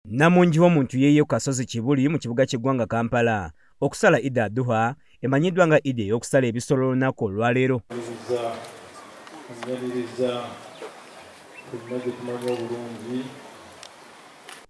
Namungi w'omuntu yeeyo Kasozi Kibuli mu kibuga ky'eggwanga Kampala okusala Eid al-Adha emanyiddwa nga Eid ey'okusala ebisolo olunaku olwaleero.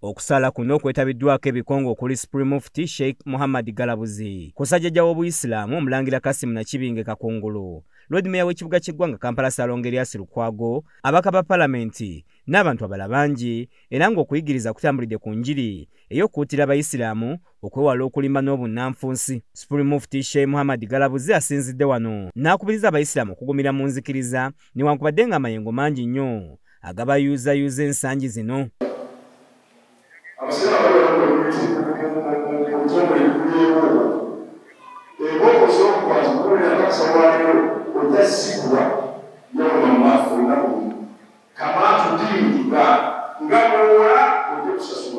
Okusala kuno okwetabiddwako ebikongo okuli Supreme Mufti Sheikh Muhammad Galabuzi, kusajjajja w'Obuyisiraamu Omulangira Kasimu Nakibinge Kakungulu, Lord Mayor w'ekibuga ky'eggwanga Kampala Ssaalongo Erias Lukwago, ababaka ba Palamenti n'abantu abalala bangi, era ng'okuyigiriza kutambulidde ku njiri ey'okukuutira Abayisiraamu okwewala okulimba n'obunnanfunsi. Supreme Mufti Sheikh Muhammad Galabuzi asinzidde wano n'akubiriza Abayisiraamu okugumira mu nzikiriza newankubadde nga amayengo mangi nnyo agabayuuzayuuza ensangi zino.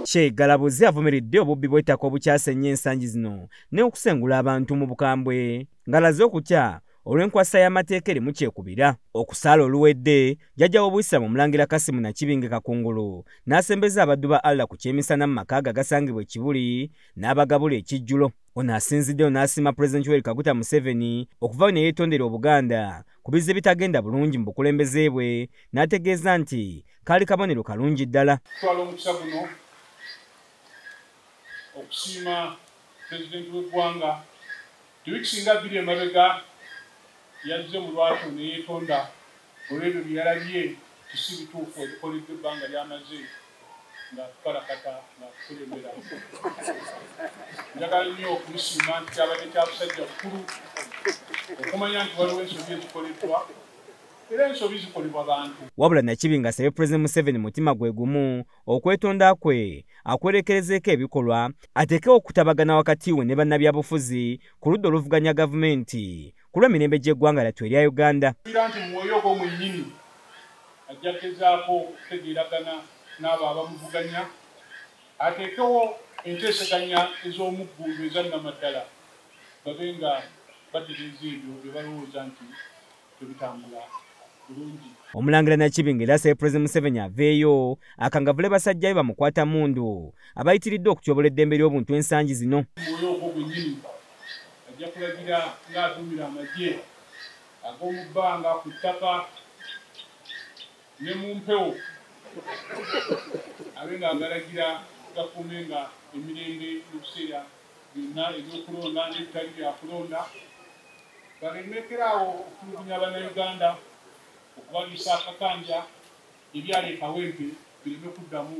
Sheikh Galabuzi avumiridde obubbi bw'ettaka obukyasa ennyo ensangi zino n'okusengula abantu mu bukambwe ng'alaze okutya olw'enkwasa y'amateeka erimu kyekubira. Okusaala oluwedde jjajja w'Obuyisiraamu Omulangira Kasimu Nakibinge Kakungulu n'asembeza abaddu ba Allah ku kyemisana mu maka agasangibwa Ekibuli n'abagabula ekijjulo. Ono asinziddeyo n'asiima Pulezidenti Yoweri Kaguta Museveni okuva ne yeetondera Obuganda ku bizze bitagenda bulungi mu bukulembeze bwe, n'ategeeza nti kaali kabonero kalungi ddala. Twala omukisa guno okusiima Pulezidenti w'eggwanga tubikisinga bbiri emabega yazze mu lwatu ne yeetonda olw'ebyo bye yalabye kisi bituufu ebikoleddwa ebbanga ly'amaze ng'atukalakata ng'atukulembera. Njagala nnyo okumusiima nti kyabadde kya busajja bukulu okumanya nti waliwo ensobi ezikoleddwa era ensobi zikolebwa bantu. Wabula Nakibinge asabye Pulezidenti Museveni mutima gwe gumu okwetonda kwe akwerekerezeeko ebikolwa ateekewo okutabagana wakati we ne bannabyabufuzi ku ludda oluvuganya gavumenti ku lw'emirembe gy'eggwanga lyattu erya Uganda. Era nti mu mwoyo gwo mwennyini ajja kugezaako okutegeeragana n'abo abamuvuganya ateekewo enteeseganya ez'omuggundu ezannamaddala babe nga batereeza ebyo bye balowooza nti tebitambula bulungi. Omulangira Nakibinge era asabye Pulezidenti Museveni aveeyo akangavule basajja be bamukwata mundu abayitiridde okutyobola eddembe ly'obuntu ensangi zino. Mwoyo ogwo gwennyini ajja kulagira ng'aduumira amagye ag'omu bbanga ku ttaka ne mu mpewo abe ng'agalagira gakuume nga emirembe n'ebiseera byonna ebyokulonda n'ebitali byakulonda balemekeraawo okulugunya Bannayuganda okubaliisa akakanja ebyaleetawo empe bireme kuddamu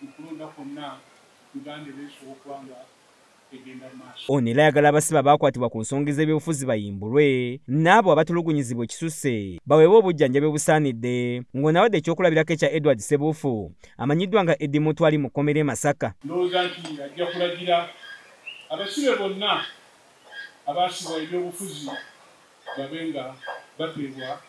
mu kulonda kwonna Uganda ebeesobola okuba nga egenda mu maaso. Ono era ayagala abasibe abaakwatibwa ku nsonga z'ebyobufuzi bayimbulwe n'abo abatulugunyizibwa ekisusse baweebwe obujjanjabi obusaanidde, ng'onawadde ekyokulabirako ekya Edward Ssebuufu amanyiddwa nga Eddie Mutwali mu kkomera e Masaka. Ndowooza nti ajja kulagira abasibe bonna abaasibwa ebyobufuzi babe nga bateebwa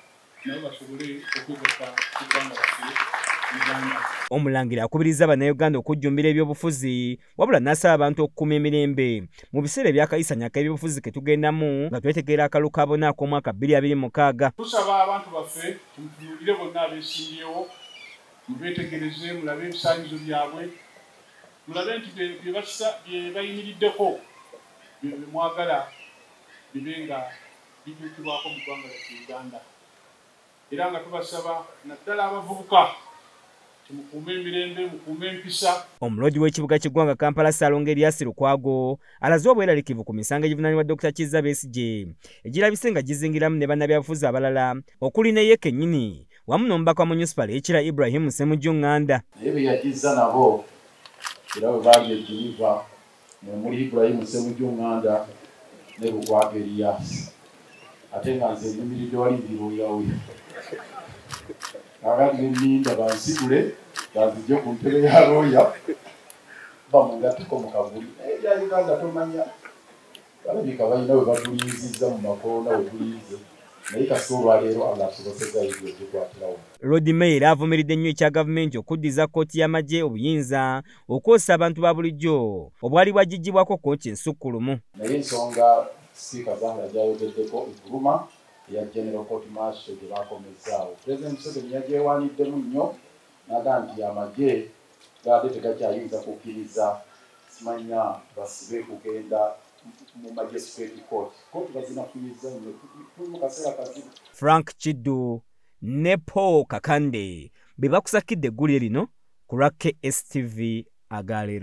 nabo basobole okwegatta ku ggwanga lyaffe Uganda. Omulangira akubiriza Bannayuganda okujjumbira ebyobufuzi wabula n'asaba abantu okukuuma emirembe mu biseera ebyakayisanyaka ebyobufuzi ke tugendamu nga twetegeera akalulu ka bonna ak'omwaka 2026. Tusaba abantu baffe tumutunuulire bonna abeesimbyewo mubeetegereze mulabe ebisaanyizo byabwe mulabe nti bye bayimiriddeko bye mwagala bibe nga bijuukibwako mu ggwanga lyaffe Uganda. Era nga tubasaba naddala abavubuka mukuume emirembe mukuume empisa. Omulodi w'ekibuga ky'eggwanga Kampala Ssaalongo Erias Lukwago alaze obweralikivu ku misango egivunaanibwa Dr. Kizza Besigye egirabise nga gizingiramu ne bannabyabufuzi abalala okuli ne ye kennyini wamu n'omubaka wa municipal Ekira Ibrahim Ssemujju Nganda. Naye bye yagizza nabo era bwe baali ejjuniva muli Ibrahim Ssemujju Nganda ne Lukwago Erias ate nga nze nyumiridde wali ndiruuyawe kakati n'enninda bansigule banzijje ku ntebe ya looya bamungatteko mu kavuli ebya Uganda tomanya balabika balina we batuliizizza mu makoona we tuliize naye kasi olwaleero Allah atusobozezza ebyo ebikwatirawo. Lord Mayor avumiridde nnyo ekya gavumenti okuddiza kkooti y'amagye obuyinza okwosa abantu ba bulijjo obwali bwagiggyibwako kkooti ensukkulumu. Naye ensonga siika zange gyayogeddeko ekuluma ya General Court Martial gye baakomezzaawo. Pulezidenti Museveni yagyewaaniddemu nnyo n'aga nti amagye gaade tegakyayinza kukkiriza simanya basibe kugenda mu magistrate court bazinafuyiza mu kaseera kazibu. Frank Chiddu ne Paul Kakande be bakusakidde eggulire lino ku lwa KSTV Agaleero.